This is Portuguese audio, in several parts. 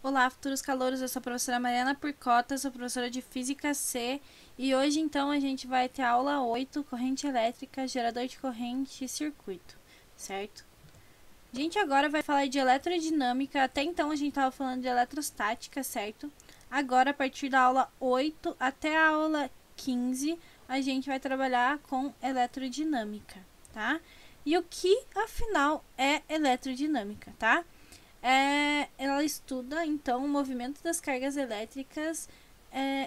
Olá, futuros calouros, eu sou a professora Mariana Purcota, sou professora de Física C e hoje então a gente vai ter a aula 8, corrente elétrica, gerador de corrente e circuito, certo? A gente agora vai falar de eletrodinâmica, até então a gente estava falando de eletrostática, certo? Agora, a partir da aula 8 até a aula 15, a gente vai trabalhar com eletrodinâmica, tá? E o que, afinal, é eletrodinâmica, tá? Ela estuda, então, o movimento das cargas elétricas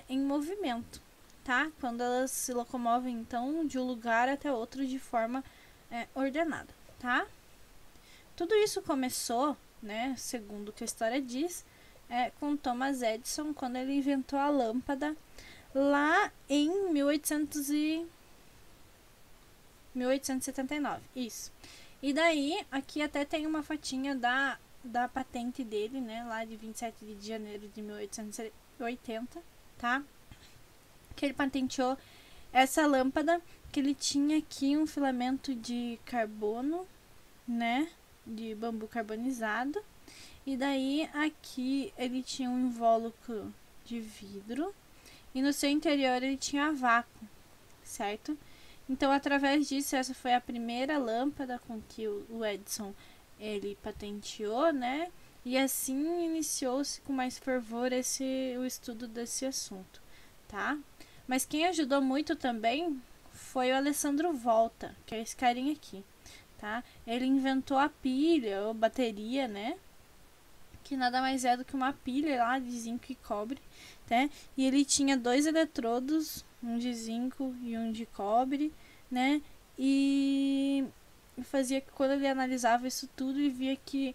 em movimento, tá? Quando elas se locomovem, então, de um lugar até outro de forma ordenada, tá? Tudo isso começou, né, segundo o que a história diz, com Thomas Edison, quando ele inventou a lâmpada lá em 1879, isso. E daí, aqui até tem uma fotinha da patente dele, né, lá de 27 de janeiro de 1880, tá? Que ele patenteou essa lâmpada, que ele tinha aqui um filamento de carbono, né, de bambu carbonizado. E daí aqui ele tinha um invólucro de vidro e no seu interior ele tinha vácuo, certo? Então, através disso, essa foi a primeira lâmpada com que o Edison ele patenteou, né? E assim iniciou-se com mais fervor o estudo desse assunto, tá? Mas quem ajudou muito também foi o Alessandro Volta, que é esse carinha aqui, tá? Ele inventou a pilha ou bateria, né? Que nada mais é do que uma pilha lá de zinco e cobre, né? E ele tinha dois eletrodos, um de zinco e um de cobre, né? E fazia que quando ele analisava isso tudo, ele via que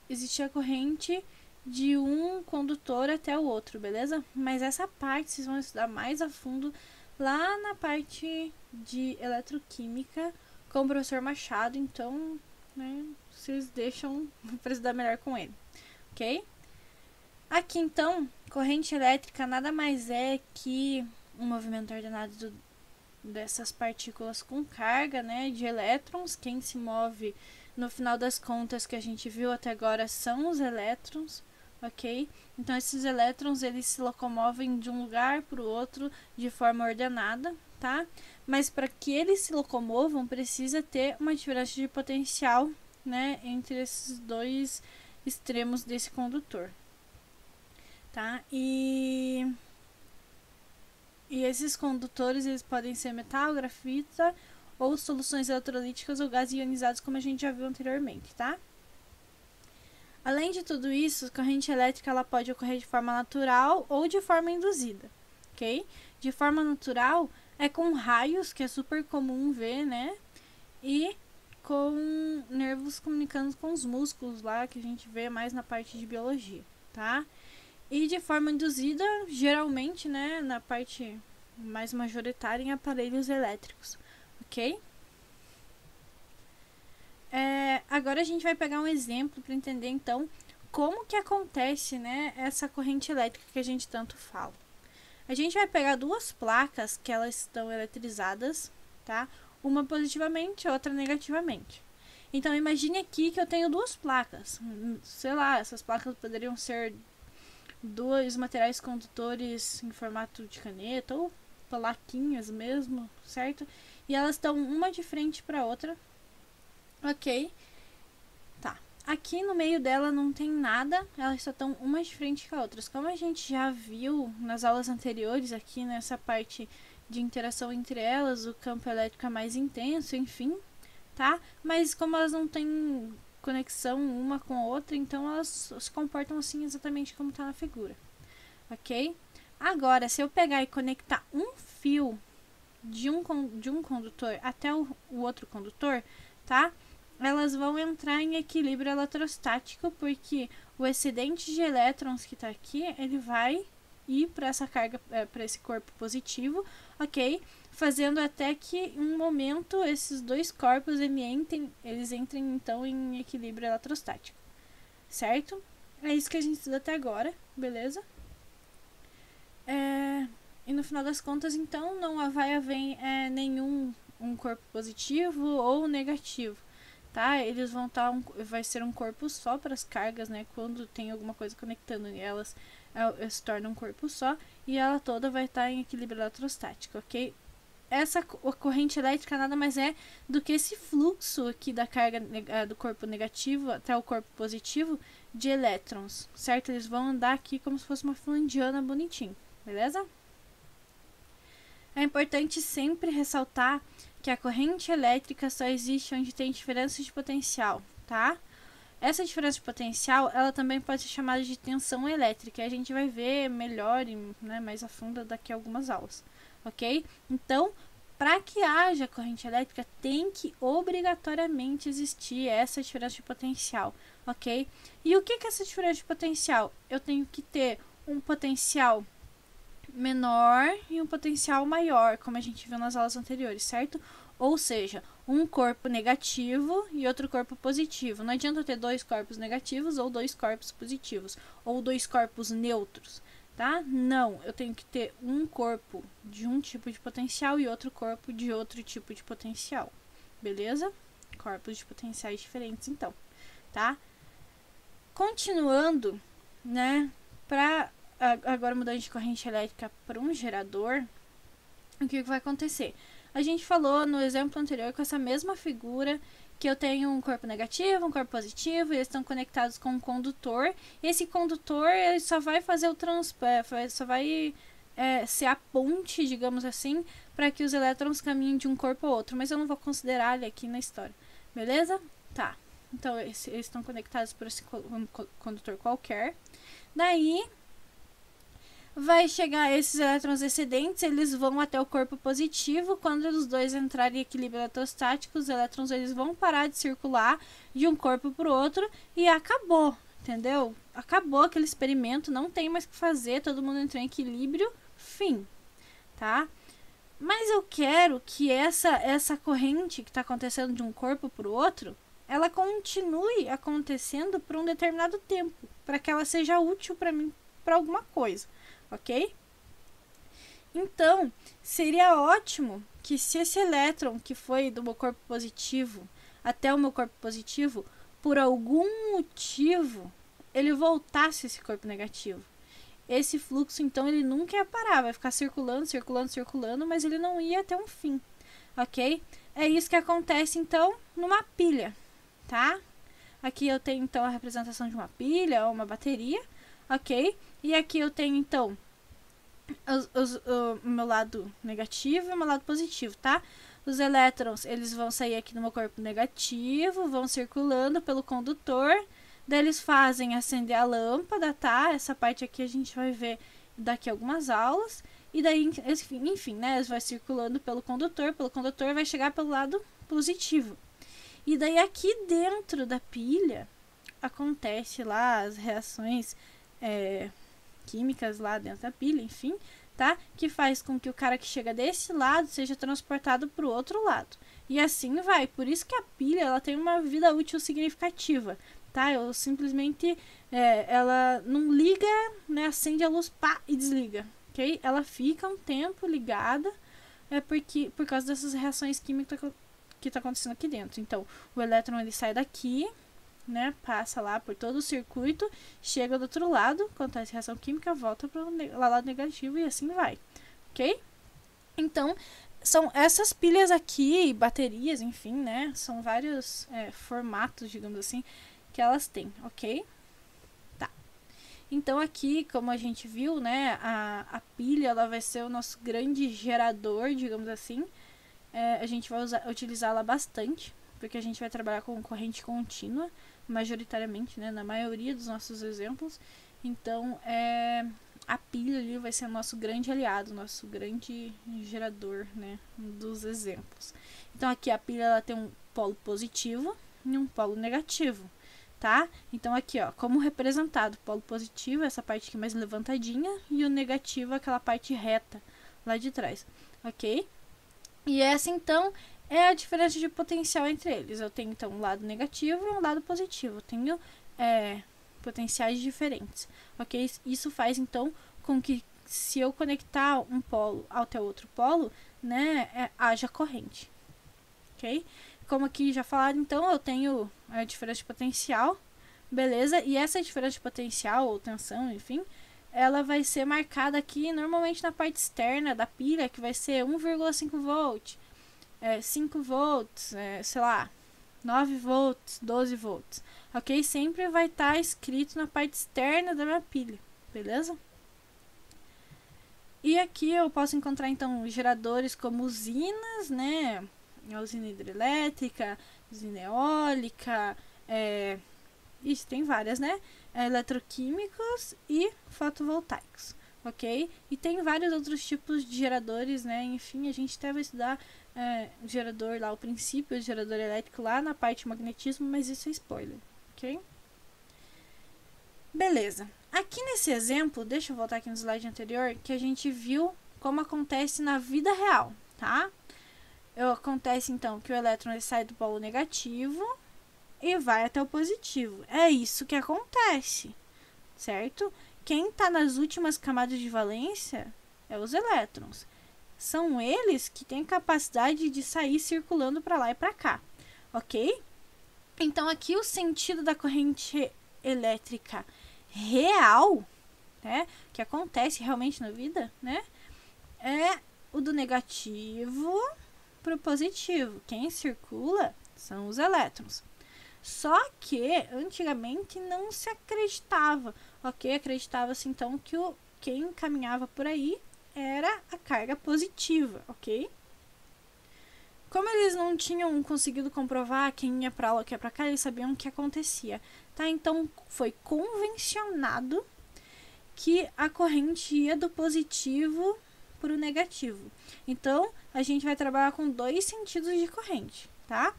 existia corrente de um condutor até o outro, beleza? Mas essa parte vocês vão estudar mais a fundo lá na parte de eletroquímica com o professor Machado, então, né, vocês deixam para estudar melhor com ele, ok? Aqui então, corrente elétrica nada mais é que um movimento ordenado dessas partículas com carga, né, de elétrons. Quem se move no final das contas que a gente viu até agora são os elétrons, ok? Então esses elétrons eles se locomovem de um lugar para o outro de forma ordenada, tá? Mas para que eles se locomovam precisa ter uma diferença de potencial, né, entre esses dois extremos desse condutor, tá? E esses condutores eles podem ser metal, grafita ou soluções eletrolíticas ou gases ionizados, como a gente já viu anteriormente, tá? Além de tudo isso, a corrente elétrica ela pode ocorrer de forma natural ou de forma induzida, ok? De forma natural é com raios, que é super comum ver, né? E com nervos comunicando com os músculos lá, que a gente vê mais na parte de biologia, tá? E de forma induzida, geralmente, né, na parte mais majoritária em aparelhos elétricos, ok? Agora a gente vai pegar um exemplo para entender, então, como que acontece, né, essa corrente elétrica que a gente tanto fala. A gente vai pegar duas placas que elas estão eletrizadas, tá? Uma positivamente, outra negativamente. Então, imagine aqui que eu tenho duas placas. Sei lá, essas placas poderiam ser dois materiais condutores em formato de caneta ou plaquinhas mesmo, certo? E elas estão uma de frente para outra, ok? Tá. Aqui no meio dela não tem nada, elas só estão uma de frente com a outra. Como a gente já viu nas aulas anteriores, aqui nessa parte de interação entre elas, o campo elétrico é mais intenso, enfim, tá? Mas como elas não têm conexão uma com a outra, então elas se comportam assim exatamente como está na figura, ok? Agora, se eu pegar e conectar um fio de um condutor até o outro condutor, tá? Elas vão entrar em equilíbrio eletrostático, porque o excedente de elétrons que está aqui, ele vai ir para essa carga, para esse corpo positivo, ok? Fazendo até que em um momento esses dois corpos eles entrem então em equilíbrio eletrostático, certo? É isso que a gente estuda até agora, beleza? E no final das contas, então, não vai haver nenhum um corpo positivo ou negativo, tá? Eles vão estar vai ser um corpo só para as cargas, né? Quando tem alguma coisa conectando elas, se torna um corpo só e ela toda vai estar em equilíbrio eletrostático, ok? Essa corrente elétrica nada mais é do que esse fluxo aqui da carga do corpo negativo até o corpo positivo de elétrons, certo? Eles vão andar aqui como se fosse uma fila indiana bonitinho, beleza? É importante sempre ressaltar que a corrente elétrica só existe onde tem diferença de potencial, tá? Essa diferença de potencial, ela também pode ser chamada de tensão elétrica. A gente vai ver melhor e, né, mais a fundo daqui a algumas aulas, ok? Então, para que haja corrente elétrica, tem que obrigatoriamente existir essa diferença de potencial, ok? E o que é essa diferença de potencial? Eu tenho que ter um potencial menor e um potencial maior, como a gente viu nas aulas anteriores, certo? Ou seja, um corpo negativo e outro corpo positivo. Não adianta eu ter dois corpos negativos ou dois corpos positivos, ou dois corpos neutros, tá? Não, eu tenho que ter um corpo de um tipo de potencial e outro corpo de outro tipo de potencial, beleza? Corpos de potenciais diferentes, então, tá? Continuando, né, agora mudando de corrente elétrica para um gerador, o que vai acontecer? A gente falou no exemplo anterior com essa mesma figura que eu tenho um corpo negativo, um corpo positivo, e eles estão conectados com um condutor. Esse condutor ele só vai fazer o só vai ser a ponte, digamos assim, para que os elétrons caminhem de um corpo ao outro, mas eu não vou considerar ele aqui na história, beleza? Tá, então eles estão conectados por esse condutor qualquer. Daí vai chegar esses elétrons excedentes, eles vão até o corpo positivo. Quando os dois entrarem em equilíbrio eletrostático, os elétrons eles vão parar de circular de um corpo para o outro e acabou, entendeu? Acabou aquele experimento, não tem mais o que fazer, todo mundo entrou em equilíbrio, fim, tá? Mas eu quero que essa corrente que está acontecendo de um corpo para o outro, ela continue acontecendo por um determinado tempo, para que ela seja útil para mim, para alguma coisa. Ok? Então, seria ótimo que se esse elétron que foi do meu corpo positivo até o meu corpo positivo, por algum motivo, ele voltasse esse corpo negativo. Esse fluxo, então, ele nunca ia parar, vai ficar circulando, circulando, circulando, mas ele não ia ter um fim, ok? É isso que acontece, então, numa pilha, tá? Aqui eu tenho, então, a representação de uma pilha ou uma bateria, ok? E aqui eu tenho, então, o meu lado negativo e o meu lado positivo, tá? Os elétrons, eles vão sair aqui do meu corpo negativo, vão circulando pelo condutor, daí eles fazem acender a lâmpada, tá? Essa parte aqui a gente vai ver daqui a algumas aulas. E daí, enfim, né? Eles vão circulando pelo condutor vai chegar pelo lado positivo. E daí aqui dentro da pilha, acontece lá as reações químicas lá dentro da pilha, enfim, tá? Que faz com que o cara que chega desse lado seja transportado para o outro lado. E assim vai. Por isso que a pilha ela tem uma vida útil significativa, tá? Eu simplesmente ela não liga, né? Acende a luz, pá, e desliga, ok? Ela fica um tempo ligada, por causa dessas reações químicas que tá acontecendo aqui dentro. Então, o elétron ele sai daqui, né, passa lá por todo o circuito, chega do outro lado, acontece reação química, volta para o lado negativo e assim vai, ok? Então, são essas pilhas aqui, baterias, enfim, né, são vários formatos, digamos assim, que elas têm, ok? Tá. Então aqui, como a gente viu, né, a pilha ela vai ser o nosso grande gerador, digamos assim. A gente vai utilizá-la bastante, porque a gente vai trabalhar com corrente contínua, majoritariamente, né, na maioria dos nossos exemplos. Então, a pilha ali vai ser o nosso grande aliado, nosso grande gerador, né, dos exemplos. Então, aqui a pilha ela tem um polo positivo e um polo negativo, tá? Então, aqui, ó, como representado, o polo positivo, essa parte aqui mais levantadinha, e o negativo, aquela parte reta lá de trás, ok? E essa, então, é a diferença de potencial entre eles. Eu tenho, então, um lado negativo e um lado positivo. Eu tenho potenciais diferentes, ok? Isso faz, então, com que se eu conectar um polo até outro polo, né, haja corrente, ok? como aqui já falaram, então, eu tenho a diferença de potencial, beleza? E essa diferença de potencial, ou tensão, enfim, ela vai ser marcada aqui normalmente na parte externa da pilha, que vai ser 1,5 volt, 5 volts, sei lá, 9 volts, 12 volts, ok? Sempre vai estar escrito na parte externa da minha pilha, beleza? E aqui eu posso encontrar, então, geradores como usinas, né? Usina hidrelétrica, usina eólica, isso tem várias, né? Eletroquímicos e fotovoltaicos, ok? E tem vários outros tipos de geradores, né? Enfim, a gente até vai estudar o gerador lá, o princípio do gerador elétrico lá na parte de magnetismo, mas isso é spoiler, ok? Beleza. Aqui nesse exemplo, deixa eu voltar aqui no slide anterior, que a gente viu como acontece na vida real, tá? Acontece então que o elétron sai do polo negativo e vai até o positivo. É isso que acontece, certo? Quem está nas últimas camadas de valência é os elétrons. São eles que têm capacidade de sair circulando para lá e para cá, ok? Então, aqui o sentido da corrente elétrica real, né, que acontece realmente na vida, né, é o do negativo para o positivo. Quem circula são os elétrons. Só que antigamente não se acreditava, ok? Acreditava-se então que quem caminhava por aí era a carga positiva, ok? Como eles não tinham conseguido comprovar quem ia para lá, quem ia para cá, eles sabiam o que acontecia, tá? Então foi convencionado que a corrente ia do positivo para o negativo. Então a gente vai trabalhar com dois sentidos de corrente, tá?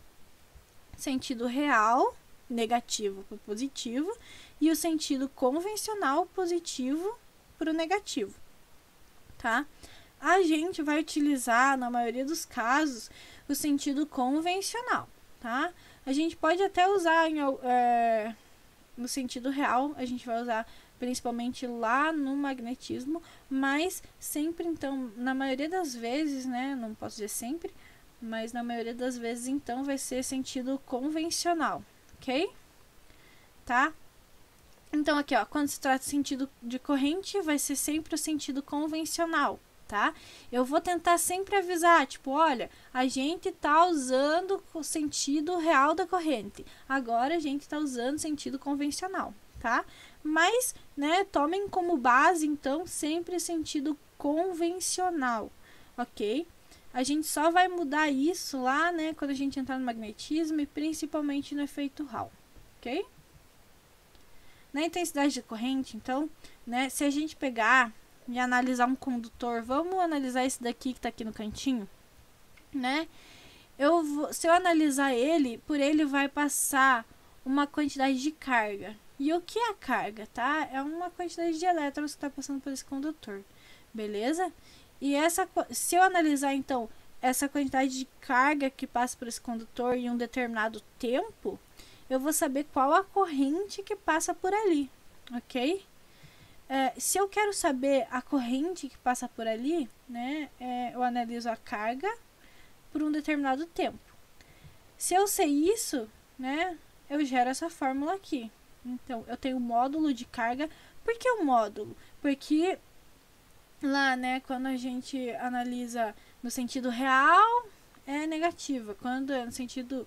Sentido real, negativo para o positivo, e o sentido convencional, positivo para o negativo, tá? A gente vai utilizar, na maioria dos casos, o sentido convencional, tá? A gente pode até usar no sentido real, a gente vai usar principalmente lá no magnetismo, mas sempre, então, na maioria das vezes, né, não posso dizer sempre, mas na maioria das vezes, então, vai ser sentido convencional, ok? Tá? Então, aqui, ó, quando se trata de sentido de corrente, vai ser sempre o sentido convencional, tá? Eu vou tentar sempre avisar, tipo, olha, a gente tá usando o sentido real da corrente, agora a gente tá usando sentido convencional, tá? Mas, né, tomem como base, então, sempre sentido convencional, ok? A gente só vai mudar isso lá, né, quando a gente entrar no magnetismo e principalmente no efeito Hall, ok? Na intensidade de corrente, então, né, se a gente pegar e analisar um condutor, vamos analisar esse daqui que está aqui no cantinho, né? Se eu analisar ele, por ele vai passar uma quantidade de carga. E o que é a carga, tá? É uma quantidade de elétrons que está passando por esse condutor, beleza? E se eu analisar, então, essa quantidade de carga que passa por esse condutor em um determinado tempo, eu vou saber qual a corrente que passa por ali, ok? Se eu quero saber a corrente que passa por ali, né, eu analiso a carga por um determinado tempo. Se eu sei isso, né, eu gero essa fórmula aqui. Então, eu tenho o módulo de carga. Por que o módulo? Porque lá, né, quando a gente analisa no sentido real, é negativa. Quando é no sentido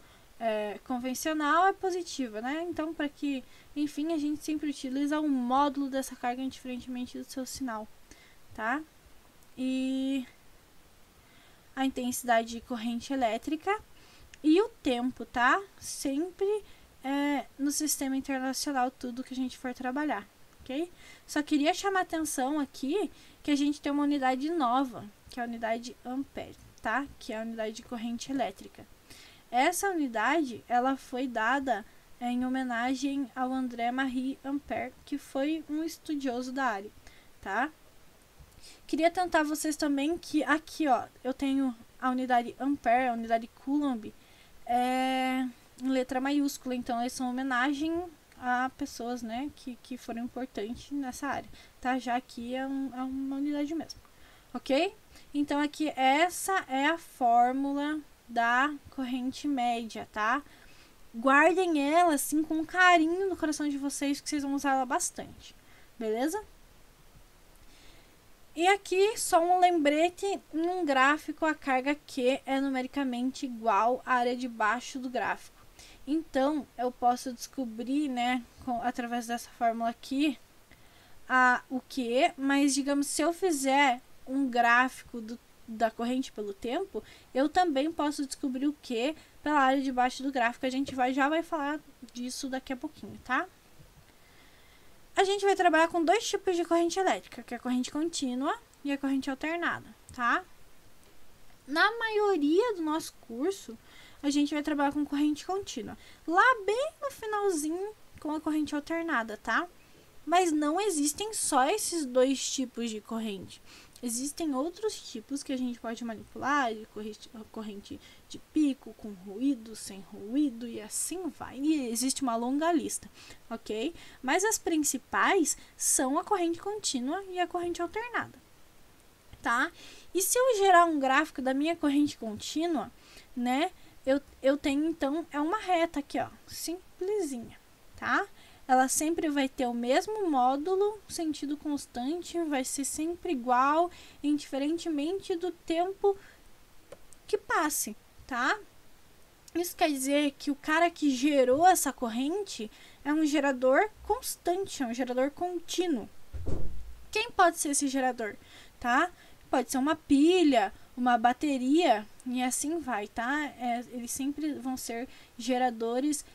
convencional, é positiva, né? Então, para que, enfim, a gente sempre utiliza um módulo dessa carga indiferentemente do seu sinal, tá? E a intensidade de corrente elétrica e o tempo, tá? Sempre no sistema internacional, tudo que a gente for trabalhar, ok? Só queria chamar atenção aqui que a gente tem uma unidade nova, que é a unidade ampere, tá? Que é a unidade de corrente elétrica. Essa unidade, ela foi dada em homenagem ao André-Marie Ampère, que foi um estudioso da área, tá? Queria tentar vocês também que aqui, ó, eu tenho a unidade Ampère, a unidade Coulomb, em letra maiúscula, então eles são homenagem a pessoas, né, que foram importantes nessa área, tá? Já aqui é uma unidade mesmo, ok? Então aqui essa é a fórmula da corrente média, tá? Guardem ela assim com carinho no coração de vocês, que vocês vão usar ela bastante, beleza? E aqui só um lembrete, em um gráfico a carga Q é numericamente igual à área de baixo do gráfico. Então eu posso descobrir, né, através dessa fórmula aqui, o Q, mas digamos, se eu fizer um gráfico da corrente pelo tempo, eu também posso descobrir o Q pela área de baixo do gráfico. A gente já vai falar disso daqui a pouquinho, tá? A gente vai trabalhar com dois tipos de corrente elétrica, que é a corrente contínua e a corrente alternada, tá? Na maioria do nosso curso, a gente vai trabalhar com corrente contínua. Lá bem no finalzinho, com a corrente alternada, tá? Mas não existem só esses dois tipos de corrente. Existem outros tipos que a gente pode manipular, de corrente de pico, com ruído, sem ruído e assim vai. E existe uma longa lista, ok? Mas as principais são a corrente contínua e a corrente alternada, tá? E se eu gerar um gráfico da minha corrente contínua, né? Eu tenho, então, uma reta aqui, ó, simplesinha, tá? Ela sempre vai ter o mesmo módulo, sentido constante, vai ser sempre igual, indiferentemente do tempo que passe, tá? Isso quer dizer que o cara que gerou essa corrente é um gerador constante, é um gerador contínuo. Quem pode ser esse gerador, tá? Pode ser uma pilha, uma bateria e assim vai, tá? Eles sempre vão ser geradores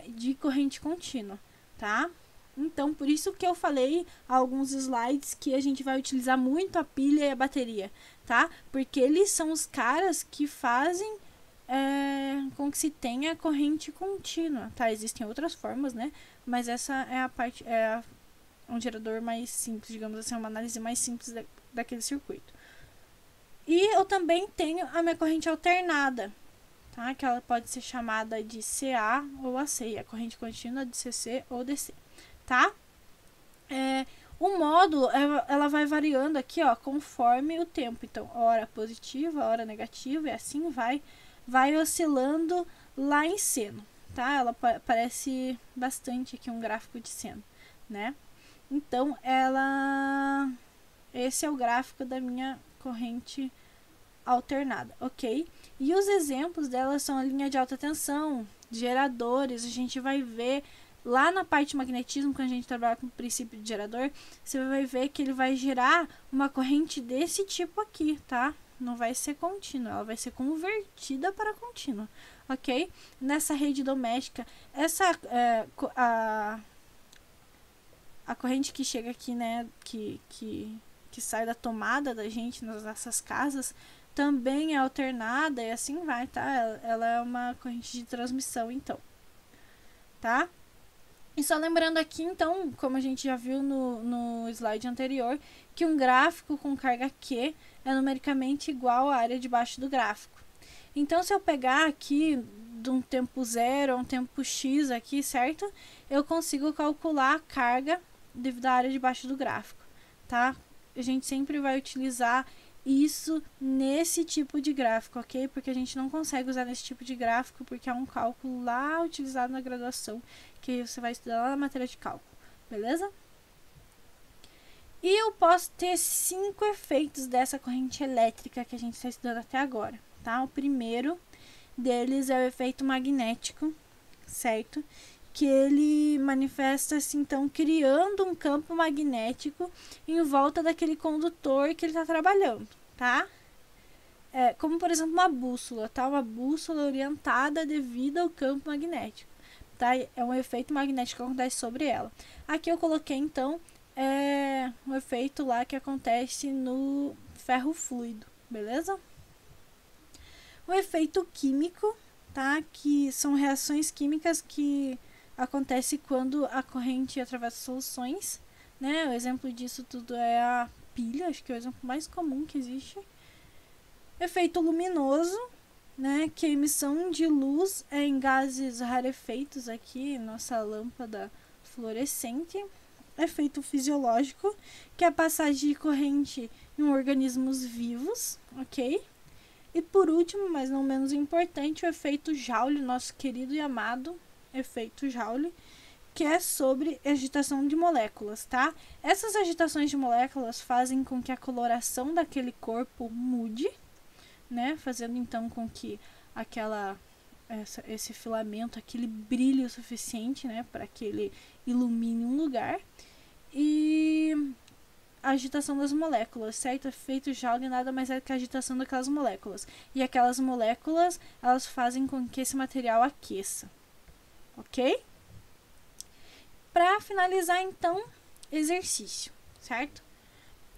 de corrente contínua, tá? Então, por isso que eu falei alguns slides que a gente vai utilizar muito a pilha e a bateria, tá? Porque eles são os caras que fazem com que se tenha corrente contínua, tá? Existem outras formas, né? Mas essa é a parte, um gerador mais simples, digamos assim, uma análise mais simples daquele circuito. E eu também tenho a minha corrente alternada, tá? Que ela pode ser chamada de CA ou AC, a corrente contínua de CC ou DC, tá? O módulo, ela vai variando aqui, ó, conforme o tempo. Então, hora positiva, hora negativa, e assim vai oscilando lá em seno, tá? Ela parece bastante aqui um gráfico de seno, né? Então, esse é o gráfico da minha corrente alternada, ok? E os exemplos delas são a linha de alta tensão, geradores. A gente vai ver lá na parte de magnetismo, quando a gente trabalha com o princípio de gerador, você vai ver que ele vai gerar uma corrente desse tipo aqui, tá? Não vai ser contínua, ela vai ser convertida para contínua, ok? Nessa rede doméstica, a corrente que chega aqui, né, que sai da tomada da gente nas nossas casas, também é alternada e assim vai, tá? Ela é uma corrente de transmissão, então, tá? E só lembrando aqui, então, como a gente já viu no slide anterior, que um gráfico com carga Q é numericamente igual à área de baixo do gráfico. Então, se eu pegar aqui de um tempo zero a um tempo x aqui, certo? Eu consigo calcular a carga devido à área de baixo do gráfico, tá? A gente sempre vai utilizar isso nesse tipo de gráfico, ok? Porque a gente não consegue usar nesse tipo de gráfico porque é um cálculo lá utilizado na graduação, que você vai estudar lá na matéria de cálculo, beleza? E eu posso ter 5 efeitos dessa corrente elétrica que a gente está estudando até agora, tá? O primeiro deles é o efeito magnético, certo? Que ele manifesta-se, então, criando um campo magnético em volta daquele condutor que ele está trabalhando, tá? Como, por exemplo, uma bússola, tá? Uma bússola orientada devido ao campo magnético, tá? É um efeito magnético que acontece sobre ela. Aqui eu coloquei, então, um efeito lá que acontece no ferro fluido, beleza? O efeito químico, tá? Que são reações químicas que acontece quando a corrente atravessa soluções, né? O exemplo disso tudo é a pilha, acho que é o exemplo mais comum que existe. Efeito luminoso, né? Que a emissão de luz em gases rarefeitos aqui, nossa lâmpada fluorescente. Efeito fisiológico, que é a passagem de corrente em organismos vivos, ok? E por último, mas não menos importante, o efeito Joule, nosso querido e amado efeito Joule, que é sobre agitação de moléculas, tá? Essas agitações de moléculas fazem com que a coloração daquele corpo mude, né? Fazendo então com que esse filamento, aquele brilho suficiente, né, para que ele ilumine um lugar. E a agitação das moléculas, certo? O efeito Joule nada mais é que a agitação daquelas moléculas. E aquelas moléculas, elas fazem com que esse material aqueça. Ok? Para finalizar, então, exercício, certo?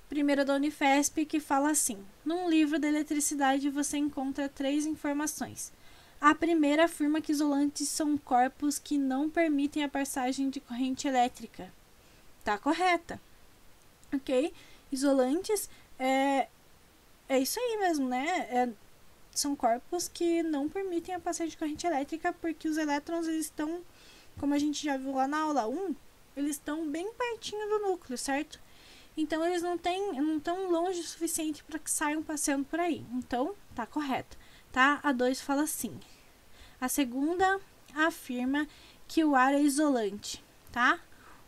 Primeiro da Unifesp, que fala assim: num livro de eletricidade você encontra 3 informações. A primeira afirma que isolantes são corpos que não permitem a passagem de corrente elétrica. Tá correta. Ok? Isolantes é isso aí mesmo, né? São corpos que não permitem a passagem de corrente elétrica porque os elétrons eles estão, como a gente já viu lá na aula 1, eles estão bem pertinho do núcleo, certo? Então, eles não estão longe o suficiente para que saiam passeando por aí. Então, tá correto, tá? A 2 fala assim. A segunda afirma que o ar é isolante, tá?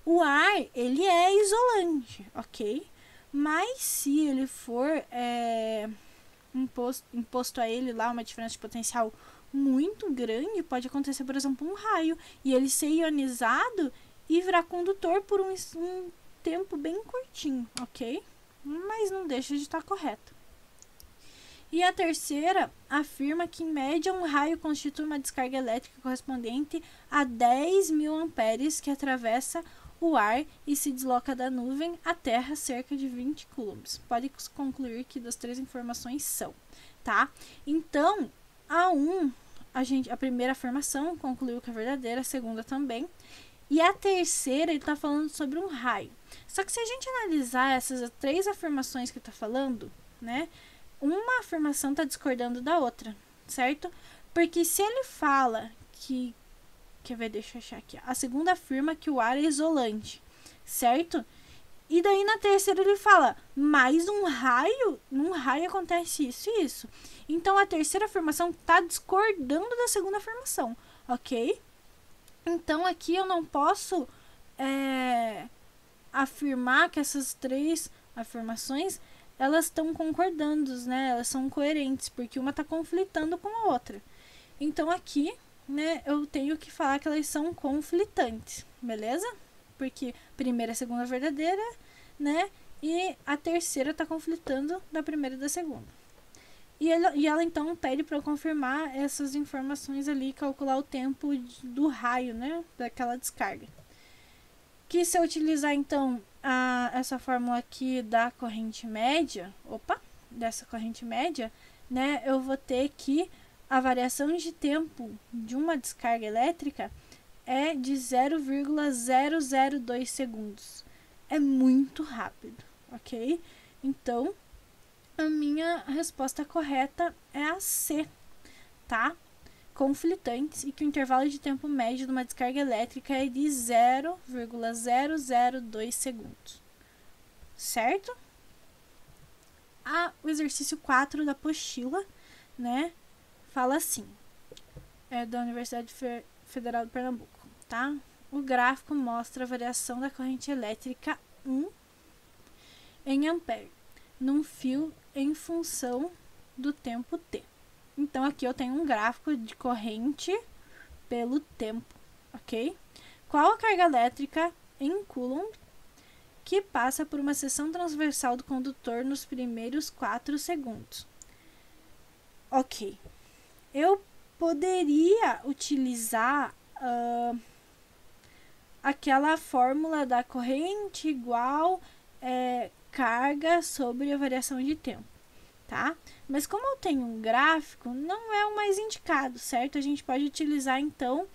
O ar, ele é isolante, ok? Mas se ele for imposto a ele lá uma diferença de potencial muito grande, pode acontecer, por exemplo, um raio e ele ser ionizado e virar condutor por um tempo bem curtinho, ok? Mas não deixa de estar correto. E a terceira afirma que, em média, um raio constitui uma descarga elétrica correspondente a 10.000 amperes que atravessa o ar e se desloca da nuvem à Terra cerca de 20 coulombs. Pode concluir que das 3 informações são, tá? Então, a primeira afirmação concluiu que é verdadeira, a segunda também. E a terceira, ele está falando sobre um raio. Só que se a gente analisar essas 3 afirmações que está falando, né? Uma afirmação está discordando da outra, certo? Porque se ele fala que... Quer ver? Deixa eu achar aqui. A segunda afirma que o ar é isolante, certo? E daí na terceira ele fala, mas num raio acontece isso e isso. Então a terceira afirmação está discordando da segunda afirmação, ok? Então aqui eu não posso afirmar que essas 3 afirmações elas estão concordando, né? Elas são coerentes, porque uma está conflitando com a outra. Então aqui, né, eu tenho que falar que elas são conflitantes, beleza? Porque primeira e segunda é verdadeira, né? E a terceira está conflitando da primeira e da segunda. E ela então pede para eu confirmar essas informações ali, calcular o tempo do raio, né, daquela descarga. Que se eu utilizar então essa fórmula aqui da corrente média, dessa corrente média, né, eu vou ter que a variação de tempo de uma descarga elétrica é de 0,002 segundos. É muito rápido, ok? Então, a minha resposta correta é a C, tá? Conflitantes e que o intervalo de tempo médio de uma descarga elétrica é de 0,002 segundos. Certo? O exercício 4 da apostila, né? Fala assim. É da Universidade Federal de Pernambuco, tá? O gráfico mostra a variação da corrente elétrica 1 em ampere num fio em função do tempo t. Então, aqui eu tenho um gráfico de corrente pelo tempo, ok? Qual a carga elétrica em coulomb que passa por uma seção transversal do condutor nos primeiros 4 segundos? Ok. Eu poderia utilizar aquela fórmula da corrente igual carga sobre a variação de tempo, tá? Mas como eu tenho um gráfico, não é o mais indicado, certo? A gente pode utilizar, então,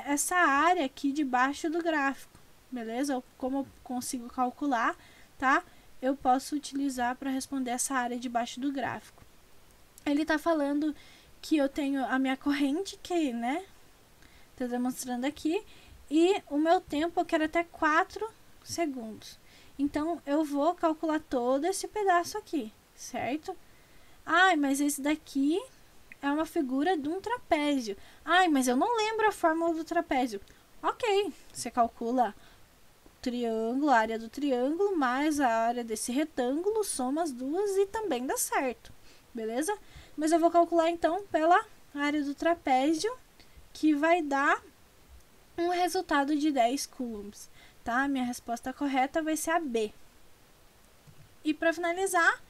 essa área aqui debaixo do gráfico, beleza? Como eu consigo calcular, tá? Eu posso utilizar para responder essa área debaixo do gráfico. Ele tá falando que eu tenho a minha corrente, que, né? Tô demonstrando aqui. E o meu tempo eu quero até 4 segundos. Então, eu vou calcular todo esse pedaço aqui, certo? Ai, mas esse daqui é uma figura de um trapézio. Ai, mas eu não lembro a fórmula do trapézio. Ok, você calcula triângulo, a área do triângulo mais a área desse retângulo, soma as duas e também dá certo, beleza? Mas eu vou calcular então pela área do trapézio, que vai dar um resultado de 10 coulombs, tá? Minha resposta correta vai ser a B. E para finalizar,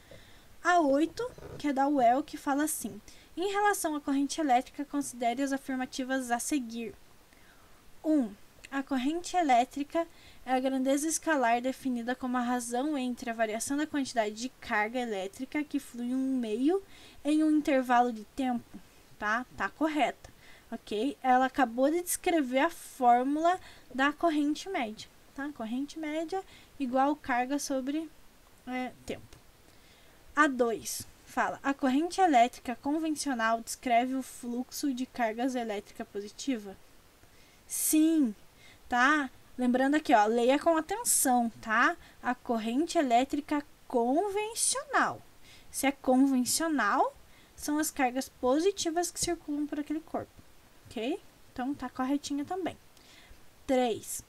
a 8, que é da UEL, que fala assim: em relação à corrente elétrica, considere as afirmativas a seguir. 1. A corrente elétrica é a grandeza escalar definida como a razão entre a variação da quantidade de carga elétrica que flui em um meio em um intervalo de tempo, tá? Tá correta, ok? Ela acabou de descrever a fórmula da corrente média, tá? Corrente média igual carga sobre tempo. A 2 fala: a corrente elétrica convencional descreve o fluxo de cargas elétrica positiva? Sim, tá? Lembrando aqui, ó, leia com atenção, tá? A corrente elétrica convencional. Se é convencional, são as cargas positivas que circulam por aquele corpo, ok? Então, tá corretinha também. 3.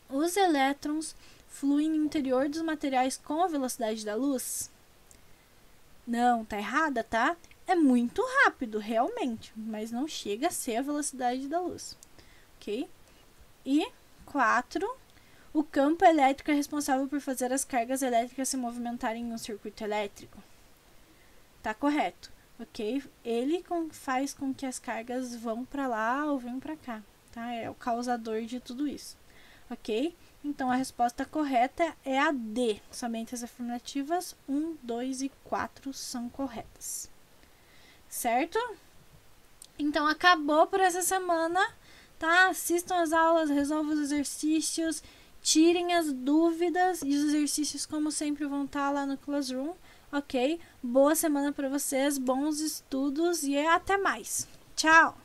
Os elétrons fluem no interior dos materiais com a velocidade da luz? Não, tá errada, tá? É muito rápido, realmente, mas não chega a ser a velocidade da luz, ok? E 4. O campo elétrico é responsável por fazer as cargas elétricas se movimentarem em um circuito elétrico? Tá correto, ok? Ele faz com que as cargas vão para lá ou vêm para cá, tá? É o causador de tudo isso, ok? Então, a resposta correta é a D. Somente as afirmativas 1, 2 e 4 são corretas. Certo? Então, acabou por essa semana, tá? Assistam as aulas, resolvam os exercícios, tirem as dúvidas e os exercícios, como sempre, vão estar lá no Classroom, ok? Boa semana para vocês, bons estudos e até mais. Tchau!